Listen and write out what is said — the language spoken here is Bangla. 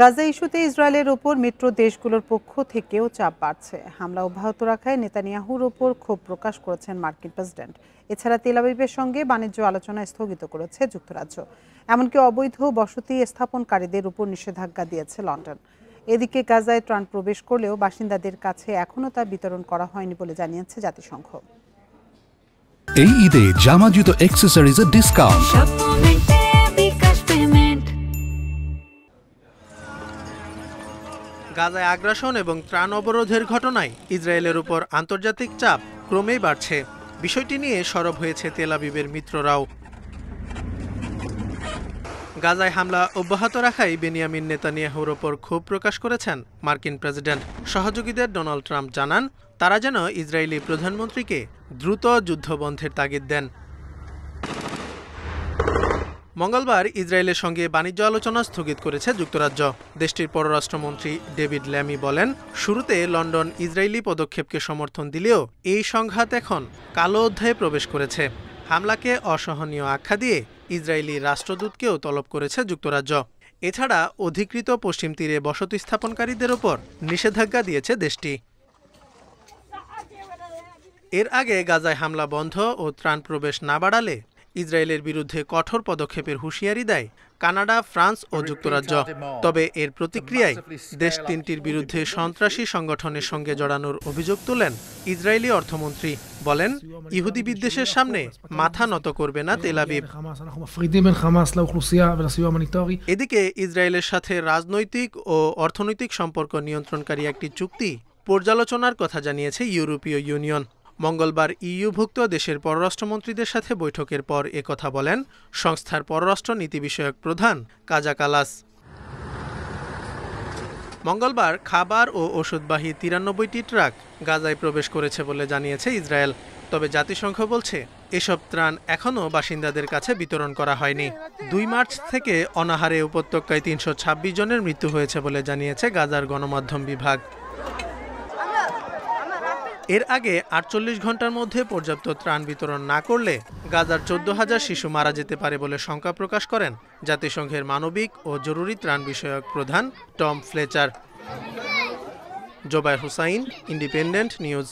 গাজা ইস্যুতে ইসরায়েলের ওপর মিত্র দেশগুলোর পক্ষ থেকেও চাপ বাড়ছে। হামলা অব্যাহত রাখায় নেতানিয়াহুর ওপর ক্ষোভ প্রকাশ করেছেন মার্কিন প্রেসিডেন্ট। এছাড়া তেল আবিবের সঙ্গে বাণিজ্য আলোচনা স্থগিত করেছে যুক্তরাজ্য। এমনকি অবৈধ বসতি স্থাপনকারীদের উপর নিষেধাজ্ঞা দিয়েছে লন্ডন। এদিকে গাজায় ত্রাণ প্রবেশ করলেও বাসিন্দাদের কাছে এখনও তা বিতরণ করা হয়নি বলে জানিয়েছে জাতিসংঘ। এই ঈদে জামা জুতো অ্যাক্সেসরিজের ডিসকাউন্ট। গাজায় আগ্রাসন এবং ত্রাণ অবরোধের ঘটনায় ইসরায়েলের উপর আন্তর্জাতিক চাপ ক্রমেই বাড়ছে। বিষয়টি নিয়ে সরব হয়েছে তেল আবিবের মিত্ররাও। গাজায় হামলা অব্যাহত রাখায় বেনিয়ামিন নেতানিয়াহুর ওপর ক্ষোভ প্রকাশ করেছেন মার্কিন প্রেসিডেন্ট। সহযোগীদের ডোনাল্ড ট্রাম্প জানান, তারা যেন ইসরায়েলি প্রধানমন্ত্রীকে দ্রুত যুদ্ধবন্ধের তাগিদ দেন। মঙ্গলবার ইসরায়েলের সঙ্গে বাণিজ্য আলোচনা স্থগিত করেছে যুক্তরাজ্য। দেশটির পররাষ্ট্রমন্ত্রী ডেভিড ল্যামি বলেন, শুরুতে লন্ডন ইসরায়েলি পদক্ষেপকে সমর্থন দিলেও এই সংঘাত এখন কালো অধ্যায়ে প্রবেশ করেছে। হামলাকে অসহনীয় আখ্যা দিয়ে ইসরায়েলি রাষ্ট্রদূতকেও তলব করেছে যুক্তরাজ্য। এছাড়া অধিকৃত পশ্চিম তীরে বসতি স্থাপনকারীদের ওপর নিষেধাজ্ঞা দিয়েছে দেশটি। এর আগে গাজায় হামলা বন্ধ ও ত্রাণ প্রবেশ না বাড়ালে ইসরায়েলের বিরুদ্ধে কঠোর পদক্ষেপের হুঁশিয়ারি দেয় কানাডা, ফ্রান্স ও যুক্তরাজ্য। তবে এর প্রতিক্রিয়ায় দেশ তিনটির বিরুদ্ধে সন্ত্রাসী সংগঠনের সঙ্গে জড়ানোর অভিযোগ তোলেন ইসরায়েলি অর্থমন্ত্রী। বলেন, ইহুদি বিদ্বেষের সামনে মাথা নত করবে না তেল আবিব। এদিকে ইসরায়েলের সাথে রাজনৈতিক ও অর্থনৈতিক সম্পর্ক নিয়ন্ত্রণকারী একটি চুক্তি পর্যালোচনার কথা জানিয়েছে ইউরোপীয় ইউনিয়ন। মঙ্গলবার ইইউভুক্ত দেশের পররাষ্ট্রমন্ত্রীদের সাথে বৈঠকের পর একথা বলেন সংস্থার পররাষ্ট্র নীতি বিষয়ক প্রধান কাজা কালাস। মঙ্গলবার খাবার ও ওষুধবাহী 93টি ট্রাক গাজায় প্রবেশ করেছে বলে জানিয়েছে ইসরায়েল। তবে জাতিসংঘ বলছে, এসব ত্রাণ এখনও বাসিন্দাদের কাছে বিতরণ করা হয়নি। 2 মার্চ থেকে অনাহারে উপত্যকায় 326 জনের মৃত্যু হয়েছে বলে জানিয়েছে গাজার গণমাধ্যম বিভাগ। এর আগে 48 ঘন্টার মধ্যে পর্যাপ্ত ত্রাণ বিতরণ না করলে গাজার 14,000 শিশু মারা যেতে পারে বলে শঙ্কা প্রকাশ করেন জাতিসংঘের মানবিক ও জরুরি ত্রাণ বিষয়ক প্রধান Tom Fletcher. Zobayer Hussain, Independent news.